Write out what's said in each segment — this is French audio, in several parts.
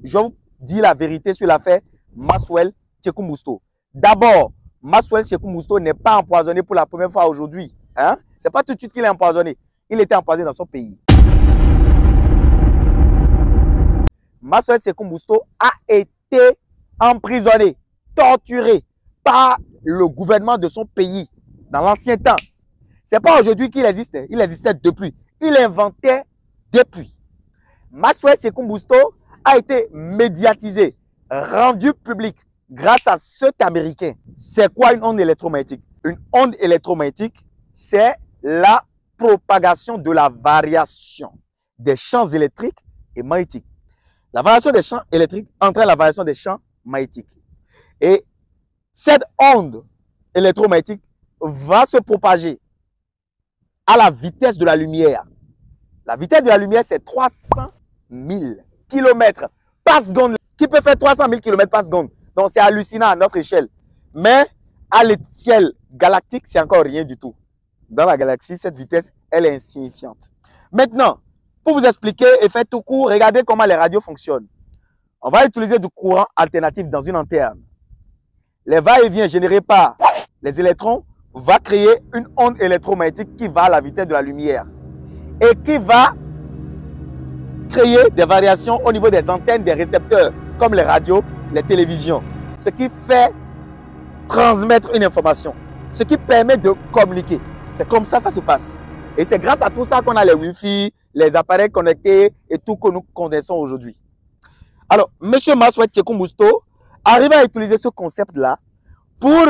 je vais vous dire la vérité sur l'affaire Maxwell Tsekou Mousto. D'abord, Maxwell Tsekou Mousto n'est pas empoisonné pour la première fois aujourd'hui. Hein? Ce n'est pas tout de suite qu'il est empoisonné. Il était empoisonné dans son pays. Maxwell Tsekou Mousto a été emprisonné, torturé par le gouvernement de son pays dans l'ancien temps. Ce n'est pas aujourd'hui qu'il existait, il existait depuis. Il inventait depuis. Maxwell Tsekou Mousto a été médiatisé, rendu public grâce à cet Américain. C'est quoi une onde électromagnétique? Une onde électromagnétique, c'est la propagation de la variation des champs électriques et magnétiques. La variation des champs électriques entraîne la variation des champs magnétiques. Et cette onde électromagnétique va se propager à la vitesse de la lumière. La vitesse de la lumière, c'est 300 000 km par seconde. Qui peut faire 300 000 km par seconde? Donc, c'est hallucinant à notre échelle. Mais à l'échelle galactique, c'est encore rien du tout. Dans la galaxie, cette vitesse, elle est insignifiante. Maintenant, pour vous expliquer et faire tout court, regardez comment les radios fonctionnent. On va utiliser du courant alternatif dans une antenne. Les va-et-vient générés par les électrons va créer une onde électromagnétique qui va à la vitesse de la lumière et qui va créer des variations au niveau des antennes, des récepteurs, comme les radios, les télévisions. Ce qui fait transmettre une information, ce qui permet de communiquer. C'est comme ça ça se passe. Et c'est grâce à tout ça qu'on a les Wi-Fi, les appareils connectés et tout que nous connaissons aujourd'hui. Alors, M. Maxwell Tsekou Mousto arrive à utiliser ce concept-là pour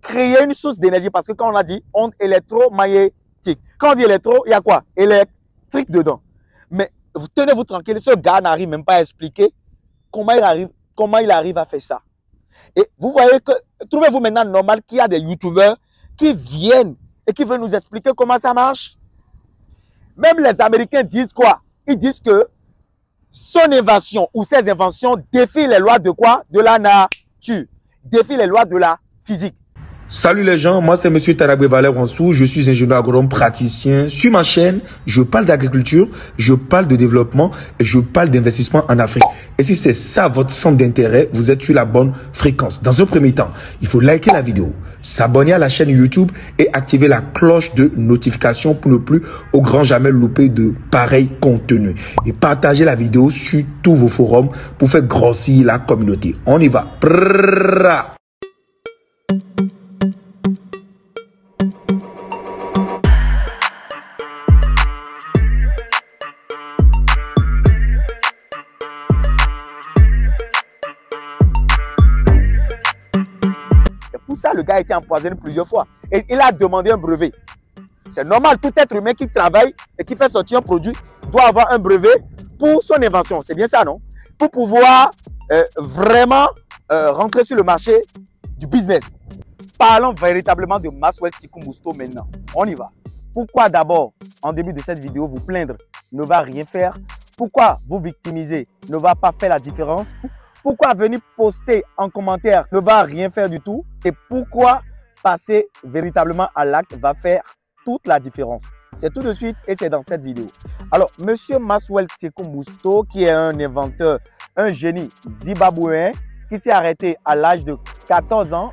créer une source d'énergie. Parce que quand on a dit onde électromagnétique, quand on dit électro, il y a quoi? Électrique dedans. Mais tenez-vous tranquille, ce gars n'arrive même pas à expliquer comment il arrive à faire ça. Et vous voyez que, trouvez-vous maintenant normal qu'il y a des youtubeurs qui viennent et qui veulent nous expliquer comment ça marche? Même les Américains disent quoi? Ils disent que son invention ou ses inventions défient les lois de quoi? De la nature, défient les lois de la physique. Salut les gens, moi c'est Monsieur Tarabé Valère Wansou, je suis ingénieur agronome praticien. Sur ma chaîne, je parle d'agriculture, je parle de développement et je parle d'investissement en Afrique. Et si c'est ça votre centre d'intérêt, vous êtes sur la bonne fréquence. Dans un premier temps, il faut liker la vidéo, s'abonner à la chaîne YouTube et activer la cloche de notification pour ne plus au grand jamais louper de pareils contenus. Et partager la vidéo sur tous vos forums pour faire grossir la communauté. On y va. Prrrra. C'est pour ça que le gars a été empoisonné plusieurs fois. Et il a demandé un brevet. C'est normal, tout être humain qui travaille et qui fait sortir un produit doit avoir un brevet pour son invention. C'est bien ça, non? Pour pouvoir vraiment rentrer sur le marché du business. Parlons véritablement de Maxwell Tsekou Mousto maintenant. On y va. Pourquoi d'abord, en début de cette vidéo, vous plaindre ne va rien faire? Pourquoi vous victimiser ne va pas faire la différence? Pourquoi venir poster en commentaire ne va rien faire du tout? Et pourquoi passer véritablement à l'acte va faire toute la différence? C'est tout de suite et c'est dans cette vidéo. Alors, Monsieur Maxwell Tsekou Mousto, qui est un inventeur, un génie zimbabwéen, qui s'est arrêté à l'âge de 14 ans,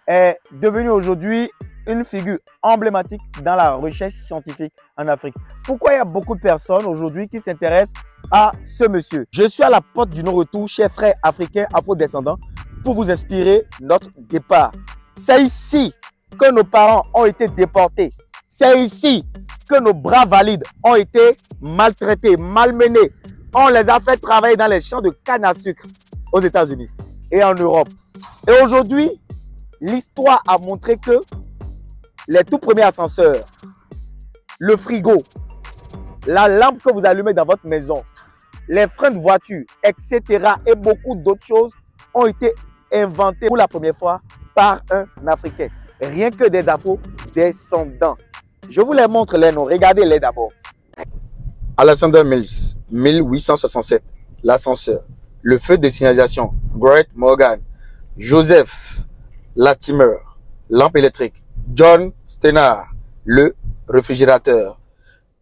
est devenu aujourd'hui une figure emblématique dans la recherche scientifique en Afrique. Pourquoi il y a beaucoup de personnes aujourd'hui qui s'intéressent à ce monsieur? Je suis à la porte du non-retour, chers frères africains afro-descendants, pour vous inspirer notre départ. C'est ici que nos parents ont été déportés. C'est ici que nos bras valides ont été maltraités, malmenés. On les a fait travailler dans les champs de canne à sucre aux États-Unis et en Europe. Et aujourd'hui, l'histoire a montré que les tout premiers ascenseurs, le frigo, la lampe que vous allumez dans votre maison, les freins de voiture, etc. et beaucoup d'autres choses ont été inventés pour la première fois par un Africain. Rien que des afro-descendants. Je vous les montre les noms. Regardez-les d'abord. Alexander Mills, 1867. L'ascenseur. Le feu de signalisation. Great Morgan. Joseph Latimer. Lampe électrique. John Steinhardt. Le réfrigérateur.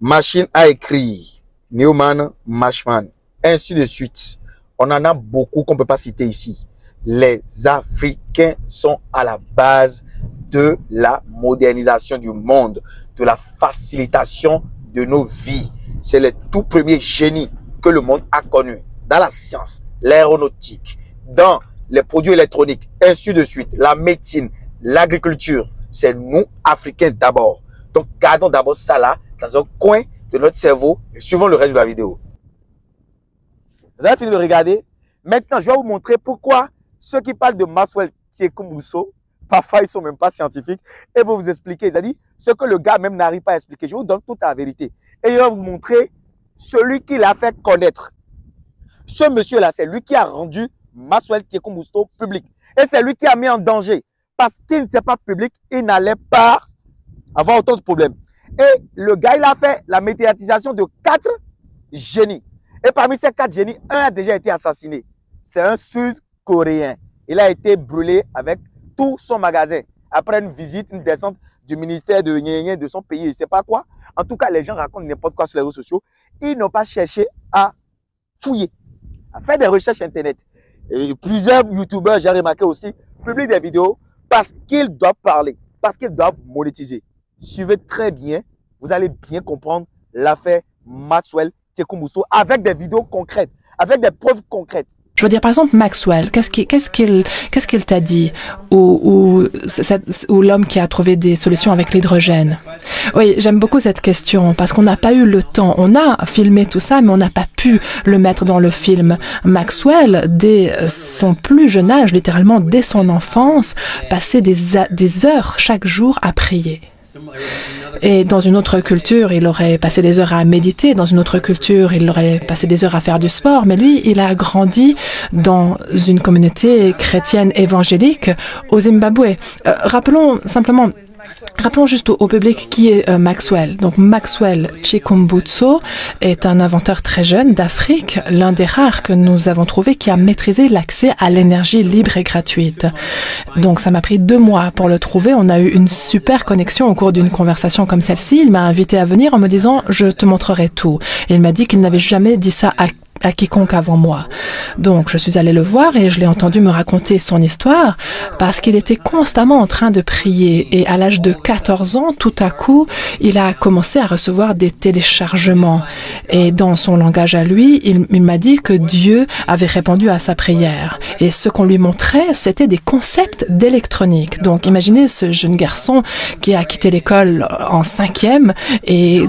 Machine à écrire. Neumann Marshman. Ainsi de suite. On en a beaucoup qu'on ne peut pas citer ici. Les Africains sont à la base de la modernisation du monde, de la facilitation de nos vies. C'est les tout premiers génies que le monde a connus dans la science, l'aéronautique, dans les produits électroniques, ainsi de suite, la médecine, l'agriculture. C'est nous, Africains d'abord. Donc, gardons d'abord ça là, dans un coin de notre cerveau et suivons le reste de la vidéo. Vous avez fini de regarder? Maintenant, je vais vous montrer pourquoi ceux qui parlent de Maxwell Tsekou-Mousso, parfois ils ne sont même pas scientifiques, et vont vous expliquer, c'est-à-dire ce que le gars même n'arrive pas à expliquer. Je vous donne toute la vérité. Et je vais vous montrer celui qui l'a fait connaître. Ce monsieur-là, c'est lui qui a rendu Maxwell Tsekou-Mousso public. Et c'est lui qui a mis en danger. Parce qu'il n'était pas public, il n'allait pas avoir autant de problèmes. Et le gars, il a fait la médiatisation de 4 génies. Et parmi ces 4 génies, un a déjà été assassiné. C'est un Sud-Coréen. Il a été brûlé avec tout son magasin. Après une visite, une descente du ministère de son pays, je ne sais pas quoi. En tout cas, les gens racontent n'importe quoi sur les réseaux sociaux. Ils n'ont pas cherché à fouiller, à faire des recherches Internet. Et plusieurs youtubeurs, j'ai remarqué aussi, publient des vidéos parce qu'ils doivent parler, parce qu'ils doivent monétiser. Suivez très bien, vous allez bien comprendre l'affaire Maxwell Tsekou-Mousso avec des vidéos concrètes, avec des preuves concrètes. Je veux dire, par exemple, Maxwell, qu'est-ce qu'il t'a dit? Ou l'homme qui a trouvé des solutions avec l'hydrogène? Oui, j'aime beaucoup cette question parce qu'on n'a pas eu le temps. On a filmé tout ça, mais on n'a pas pu le mettre dans le film. Maxwell, dès son plus jeune âge, littéralement dès son enfance, passait des heures chaque jour à prier. Et dans une autre culture, il aurait passé des heures à méditer. Dans une autre culture, il aurait passé des heures à faire du sport. Mais lui, il a grandi dans une communauté chrétienne évangélique au Zimbabwe. Rappelons juste au public qui est Maxwell. Donc Maxwell Tsekou-Mousso est un inventeur très jeune d'Afrique, l'un des rares que nous avons trouvé qui a maîtrisé l'accès à l'énergie libre et gratuite. Donc ça m'a pris 2 mois pour le trouver. On a eu une super connexion au cours d'une conversation comme celle-ci. Il m'a invité à venir en me disant « je te montrerai tout ». Et il m'a dit qu'il n'avait jamais dit ça à quiconque avant moi. Donc, je suis allée le voir et je l'ai entendu me raconter son histoire parce qu'il était constamment en train de prier et à l'âge de 14 ans, tout à coup, il a commencé à recevoir des téléchargements et dans son langage à lui, il m'a dit que Dieu avait répondu à sa prière et ce qu'on lui montrait, c'était des concepts d'électronique. Donc, imaginez ce jeune garçon qui a quitté l'école en 5e et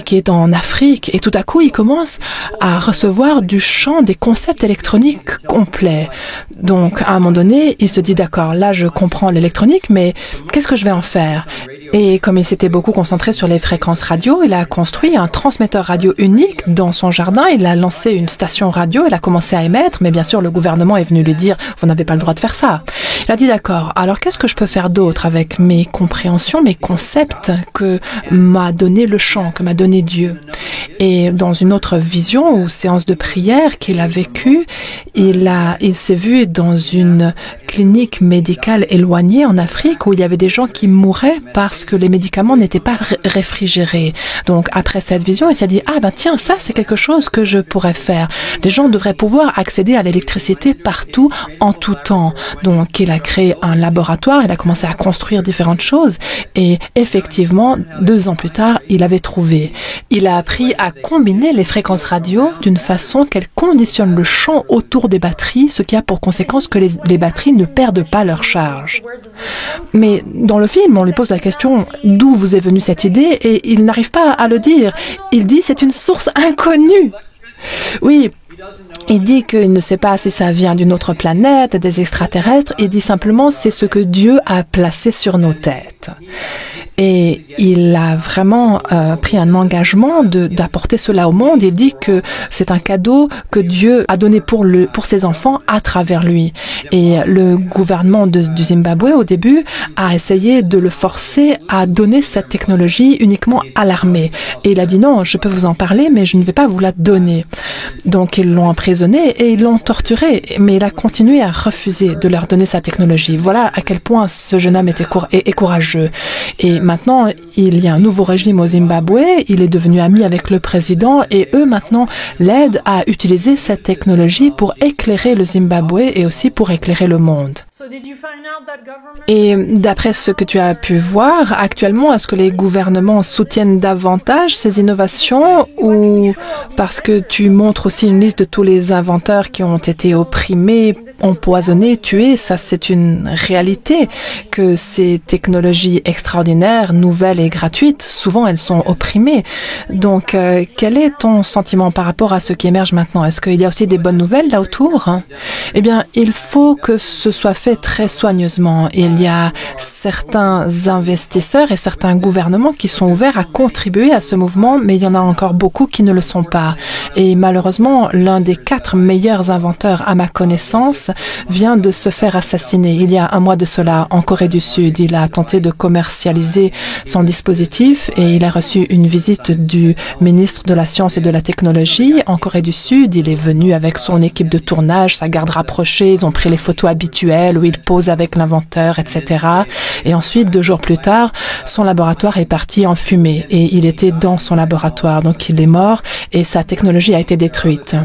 qui est en Afrique et tout à coup, il commence à recevoir du champ des concepts électroniques complets. Donc, à un moment donné, il se dit, d'accord, là, je comprends l'électronique, mais qu'est-ce que je vais en faire? Et comme il s'était beaucoup concentré sur les fréquences radio, il a construit un transmetteur radio unique dans son jardin. Il a lancé une station radio, il a commencé à émettre, mais bien sûr, le gouvernement est venu lui dire, vous n'avez pas le droit de faire ça. Il a dit, d'accord, alors qu'est-ce que je peux faire d'autre avec mes compréhensions, mes concepts que m'a donné le chant, que m'a donné Dieu? Et dans une autre vision ou séance de prière qu'il a vécue, il s'est vu dans une clinique médicale éloignée en Afrique où il y avait des gens qui mouraient parce que les médicaments n'étaient pas réfrigérés. Donc après cette vision, il s'est dit, ah ben tiens, ça c'est quelque chose que je pourrais faire. Les gens devraient pouvoir accéder à l'électricité partout, en tout temps. Donc il a créé un laboratoire, il a commencé à construire différentes choses et effectivement, 2 ans plus tard, il avait trouvé. Il a appris à combiner les fréquences radio d'une façon qu'elles conditionnent le champ autour des batteries, ce qui a pour conséquence que les batteries ne perdent pas leur charge. Mais dans le film, on lui pose la question d'où vous est venue cette idée et il n'arrive pas à le dire. Il dit c'est une source inconnue. Oui, il dit qu'il ne sait pas si ça vient d'une autre planète, des extraterrestres. Il dit simplement c'est ce que Dieu a placé sur nos têtes. Et il a vraiment pris un engagement d'apporter cela au monde. Il dit que c'est un cadeau que Dieu a donné pour ses enfants à travers lui. Et le gouvernement du Zimbabwe, au début, a essayé de le forcer à donner cette technologie uniquement à l'armée. Et il a dit non, je peux vous en parler, mais je ne vais pas vous la donner. Donc ils l'ont emprisonné et ils l'ont torturé. Mais il a continué à refuser de leur donner sa technologie. Voilà à quel point ce jeune homme est courageux. Et maintenant, il y a un nouveau régime au Zimbabwe, il est devenu ami avec le président et eux maintenant l'aident à utiliser cette technologie pour éclairer le Zimbabwe et aussi pour éclairer le monde. Et d'après ce que tu as pu voir, actuellement, est-ce que les gouvernements soutiennent davantage ces innovations ou parce que tu montres aussi une liste de tous les inventeurs qui ont été opprimés, empoisonnés, tués, ça c'est une réalité que ces technologies extraordinaires, nouvelles et gratuites, souvent elles sont opprimées. Donc, quel est ton sentiment par rapport à ce qui émerge maintenant? Est-ce qu'il y a aussi des bonnes nouvelles là autour? Eh bien, il faut que ce soit fait très soigneusement. Il y a certains investisseurs et certains gouvernements qui sont ouverts à contribuer à ce mouvement, mais il y en a encore beaucoup qui ne le sont pas. Et malheureusement, l'un des 4 meilleurs inventeurs à ma connaissance vient de se faire assassiner. Il y a un mois de cela, en Corée du Sud, il a tenté de commercialiser son dispositif et il a reçu une visite du ministre de la Science et de la Technologie en Corée du Sud. Il est venu avec son équipe de tournage, sa garde rapprochée, ils ont pris les photos habituelles où il pose avec l'inventeur, etc. Et ensuite, 2 jours plus tard, son laboratoire est parti en fumée et il était dans son laboratoire. Donc, il est mort et sa technologie a été détruite.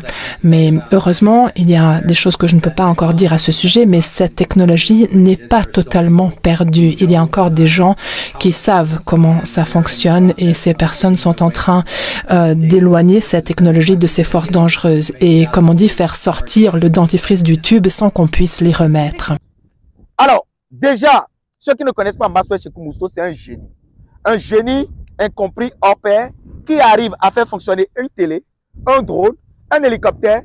Mais heureusement, il y a des choses que je ne peux pas encore dire à ce sujet, mais cette technologie n'est pas totalement perdue. Il y a encore des gens qui savent comment ça fonctionne et ces personnes sont en train d'éloigner cette technologie de ses forces dangereuses et, comme on dit, faire sortir le dentifrice du tube sans qu'on puisse l'y remettre. Alors, déjà, ceux qui ne connaissent pas Maxwell Chikumoussto, c'est un génie. Un génie incompris hors pair qui arrive à faire fonctionner une télé, un drone, un hélicoptère,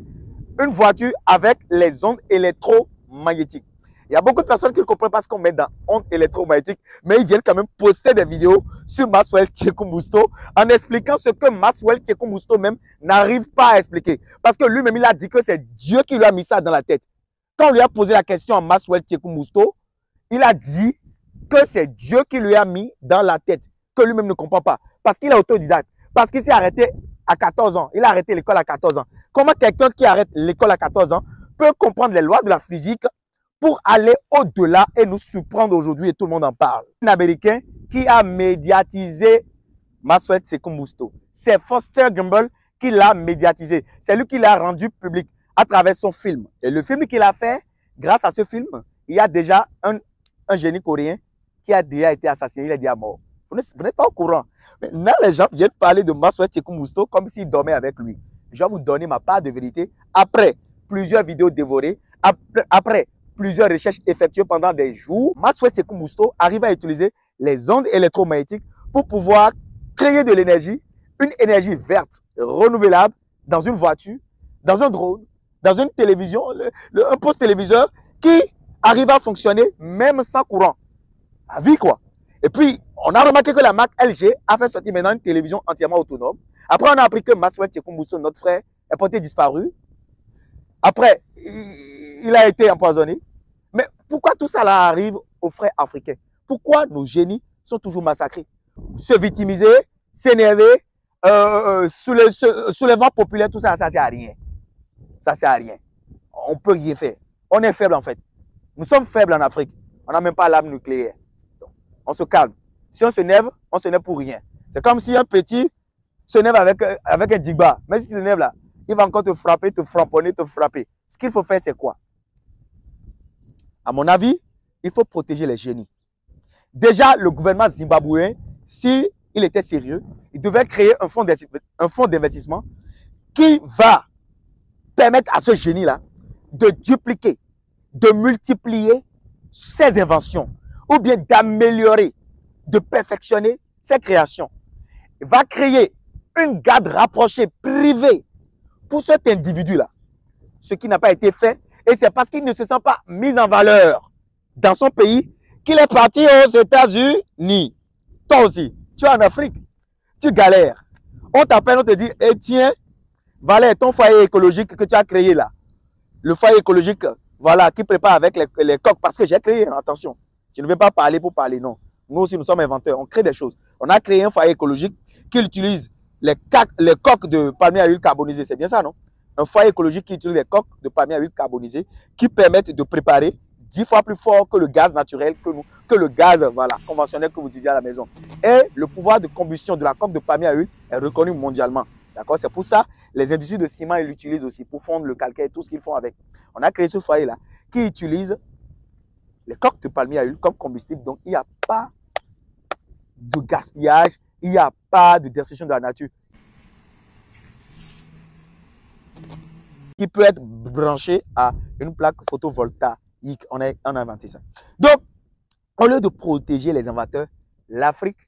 une voiture avec les ondes électromagnétiques. Il y a beaucoup de personnes qui ne comprennent pas ce qu'on met dans ondes électromagnétiques, mais ils viennent quand même poster des vidéos sur Maxwell Chikumoussto en expliquant ce que Maxwell Chikumoussto même n'arrive pas à expliquer. Parce que lui-même, il a dit que c'est Dieu qui lui a mis ça dans la tête. Quand on lui a posé la question à Maxwell Chikumoussto, il a dit que c'est Dieu qui lui a mis dans la tête, que lui-même ne comprend pas. Parce qu'il est autodidacte, parce qu'il s'est arrêté à 14 ans. Il a arrêté l'école à 14 ans. Comment quelqu'un qui arrête l'école à 14 ans peut comprendre les lois de la physique pour aller au-delà et nous surprendre aujourd'hui et tout le monde en parle? Un Américain qui a médiatisé Maxwell Chikumoussto. C'est Foster Gamble qui l'a médiatisé. C'est lui qui l'a rendu public à travers son film. Et le film qu'il a fait, grâce à ce film, il y a déjà un génie coréen qui a déjà été assassiné, il est déjà mort. Vous n'êtes pas au courant. Maintenant, les gens viennent parler de Maxwell Chikumoussto comme s'il dormait avec lui. Je vais vous donner ma part de vérité après plusieurs vidéos dévorées, après plusieurs recherches effectuées pendant des jours. Maxwell Chikumoussto arrive à utiliser les ondes électromagnétiques pour pouvoir créer de l'énergie, une énergie verte, renouvelable, dans une voiture, dans un drone, dans une télévision, un poste téléviseur qui arrive à fonctionner même sans courant. À vie quoi. Et puis, on a remarqué que la marque LG a fait sortir maintenant une télévision entièrement autonome. Après, on a appris que Maxwell Chikumoussto, notre frère, est porté disparu. Après, il a été empoisonné. Mais pourquoi tout ça là arrive aux frères africains? Pourquoi nos génies sont toujours massacrés? Se victimiser, s'énerver, soulèvement populaire, tout ça, ça ne sert à rien. Ça ne sert à rien. On ne peut rien faire. On est faible en fait. Nous sommes faibles en Afrique. On n'a même pas l'arme nucléaire. Donc, on se calme. Si on s'énerve pour rien. C'est comme si un petit s'énerve avec un digba. Mais si tu t'énerves là, il va encore te frapper, te framponner, te frapper. Ce qu'il faut faire, c'est quoi? À mon avis, il faut protéger les génies. Déjà, le gouvernement zimbabwéen, s'il était sérieux, il devait créer un fonds d'investissement qui va permettre à ce génie-là de dupliquer, de multiplier ses inventions ou bien d'améliorer, de perfectionner ses créations. Il va créer une garde rapprochée, privée pour cet individu-là. Ce qui n'a pas été fait et c'est parce qu'il ne se sent pas mis en valeur dans son pays qu'il est parti aux États-Unis. Toi aussi, tu es en Afrique, tu galères. On t'appelle, on te dit, eh, tiens, voilà ton foyer écologique que tu as créé là. Le foyer écologique, voilà, qui prépare avec les coques, parce que j'ai créé, attention, je ne vais pas parler pour parler, non. Nous aussi, nous sommes inventeurs, on crée des choses. On a créé un foyer écologique qui utilise les coques de palmier à huile carbonisée, c'est bien ça, non? Un foyer écologique qui utilise les coques de palmier à huile carbonisée qui permettent de préparer 10 fois plus fort que le gaz naturel, que le gaz voilà, conventionnel que vous utilisez à la maison. Et le pouvoir de combustion de la coque de palmier à huile est reconnu mondialement. D'accord? C'est pour ça les industries de ciment, ils l'utilisent aussi pour fondre le calcaire et tout ce qu'ils font avec. On a créé ce foyer-là qui utilise les coques de palmier à huile comme combustible. Donc, il n'y a pas de gaspillage, il n'y a pas de destruction de la nature. Qui peut être branché à une plaque photovoltaïque. On a inventé ça. Donc, au lieu de protéger les inventeurs, l'Afrique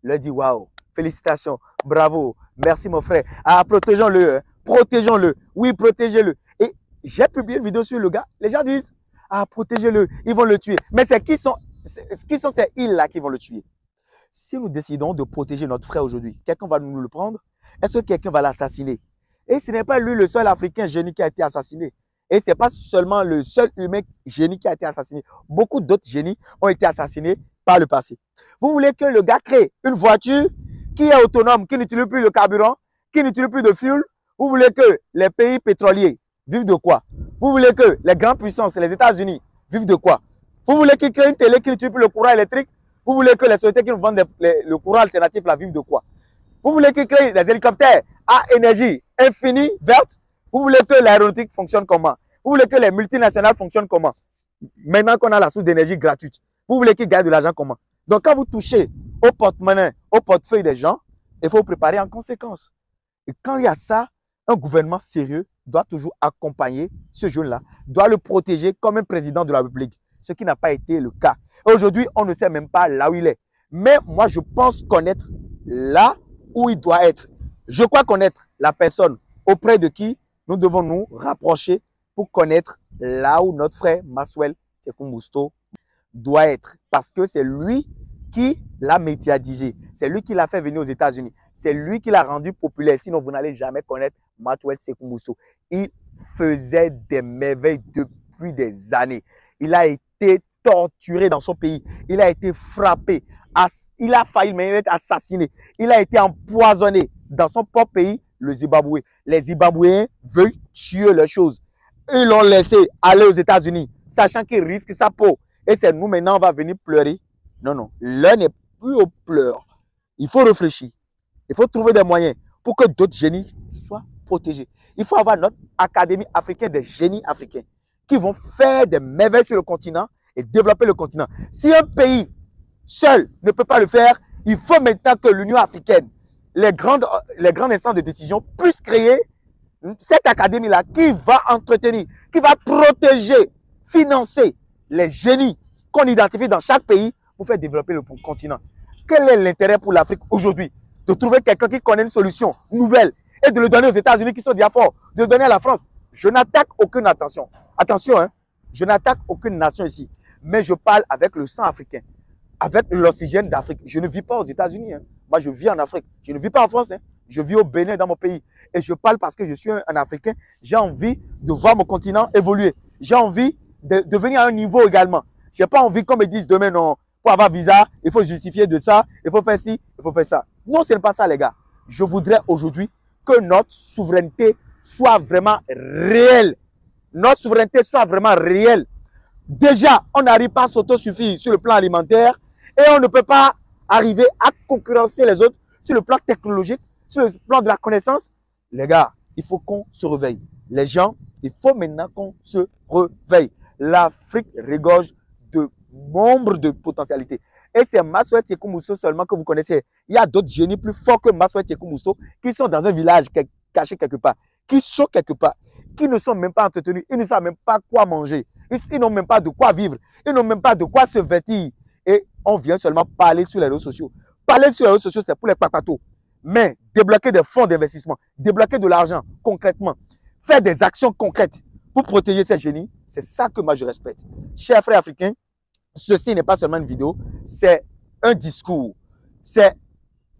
leur dit waouh, félicitations, bravo, merci mon frère. Ah, protégeons-le, protégeons-le. Oui, protégez-le. Et j'ai publié une vidéo sur le gars. Les gens disent ah, protégez-le, ils vont le tuer. Mais c'est qui sont ces îles-là qui vont le tuer? Si nous décidons de protéger notre frère aujourd'hui, quelqu'un va nous le prendre? Est-ce que quelqu'un va l'assassiner? Et ce n'est pas lui le seul Africain génie qui a été assassiné. Et ce n'est pas seulement le seul humain génie qui a été assassiné. Beaucoup d'autres génies ont été assassinés par le passé. Vous voulez que le gars crée une voiture qui est autonome, qui n'utilise plus le carburant, qui n'utilise plus de fuel? Vous voulez que les pays pétroliers vivent de quoi? Vous voulez que les grandes puissances, les États-Unis, vivent de quoi? Vous voulez qu'ils créent une télé qui n'utilise plus le courant électrique? Vous voulez que les sociétés qui nous vendent le courant alternatif là vivent de quoi? Vous voulez qu'ils créent des hélicoptères à énergie infinie, verte? Vous voulez que l'aéronautique fonctionne comment? Vous voulez que les multinationales fonctionnent comment? Maintenant qu'on a la source d'énergie gratuite, vous voulez qu'ils gagnent de l'argent comment? Donc quand vous touchez au porte-monnaie, au portefeuille des gens, il faut vous préparer en conséquence. Et quand il y a ça, un gouvernement sérieux doit toujours accompagner ce jeune-là, doit le protéger comme un président de la République, ce qui n'a pas été le cas. Aujourd'hui, on ne sait même pas là où il est. Mais moi, je pense connaître là où il doit être. Je crois connaître la personne auprès de qui nous devons nous rapprocher pour connaître là où notre frère Maxwell Sékou Mbusto doit être. Parce que c'est lui qui l'a médiatisé. C'est lui qui l'a fait venir aux États-Unis. C'est lui qui l'a rendu populaire. Sinon, vous n'allez jamais connaître Maxwell Sékou Mbusto. Il faisait des merveilles depuis des années. Il a été torturé dans son pays. Il a été frappé. Il a failli même être assassiné. Il a été empoisonné dans son propre pays, le Zimbabwe. Les Zimbabwéens veulent tuer les choses. Ils l'ont laissé aller aux États-Unis, sachant qu'il risque sa peau. Et c'est nous maintenant, on va venir pleurer. Non, non, l'heure n'est plus aux pleurs. Il faut réfléchir. Il faut trouver des moyens pour que d'autres génies soient protégés. Il faut avoir notre Académie africaine des génies africains qui vont faire des merveilles sur le continent et développer le continent. Si un pays seul ne peut pas le faire, il faut maintenant que l'Union africaine, les grandes instances de décision puissent créer cette académie-là qui va entretenir, qui va protéger, financer les génies qu'on identifie dans chaque pays pour faire développer le continent. Quel est l'intérêt pour l'Afrique aujourd'hui? De trouver quelqu'un qui connaît une solution nouvelle et de le donner aux États-Unis qui sont déjà forts, de le donner à la France. Je n'attaque aucune attention. Attention, hein, je n'attaque aucune nation ici. Mais je parle avec le sang africain, avec l'oxygène d'Afrique. Je ne vis pas aux États-Unis. Hein. Moi, je vis en Afrique. Je ne vis pas en France. Hein. Je vis au Bénin, dans mon pays. Et je parle parce que je suis un Africain. J'ai envie de voir mon continent évoluer. J'ai envie de devenir à un niveau également. Je n'ai pas envie qu'on me dise demain, non, pour avoir visa, il faut justifier de ça, il faut faire ci, il faut faire ça. Non, ce n'est pas ça, les gars. Je voudrais aujourd'hui que notre souveraineté soit vraiment réelle. Notre souveraineté soit vraiment réelle. Déjà, on n'arrive pas à s'autosuffire sur le plan alimentaire et on ne peut pas arriver à concurrencer les autres sur le plan technologique, sur le plan de la connaissance. Les gars, il faut qu'on se réveille. Les gens, il faut maintenant qu'on se réveille. L'Afrique regorge de nombre de potentialités. Et c'est Maxwell Sékou Mbusto seulement que vous connaissez. Il y a d'autres génies plus forts que Maxwell Sékou Mbusto qui sont dans un village caché quelque part, qui sont quelque part, qui ne sont même pas entretenus, ils ne savent même pas quoi manger. Ils n'ont même pas de quoi vivre, ils n'ont même pas de quoi se vêtir. Et on vient seulement parler sur les réseaux sociaux. Parler sur les réseaux sociaux, c'est pour les papatos. Mais débloquer des fonds d'investissement, débloquer de l'argent concrètement, faire des actions concrètes pour protéger ces génies, c'est ça que moi je respecte. Chers frères africains, ceci n'est pas seulement une vidéo, c'est un discours. C'est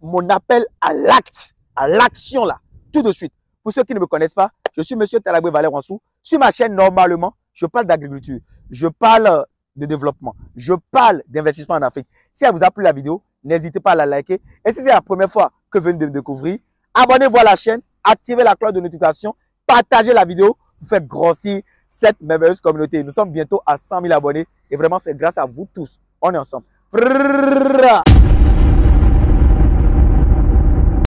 mon appel à l'acte, à l'action là, tout de suite. Pour ceux qui ne me connaissent pas, je suis M. Tarabwe Valère Wansou. Sur ma chaîne, normalement, je parle d'agriculture, je parle de développement, je parle d'investissement en Afrique. Si elle vous a plu la vidéo, n'hésitez pas à la liker. Et si c'est la première fois que vous venez de me découvrir, abonnez-vous à la chaîne, activez la cloche de notification, partagez la vidéo, vous faites grossir cette merveilleuse communauté. Nous sommes bientôt à 100 000 abonnés et vraiment, c'est grâce à vous tous. On est ensemble.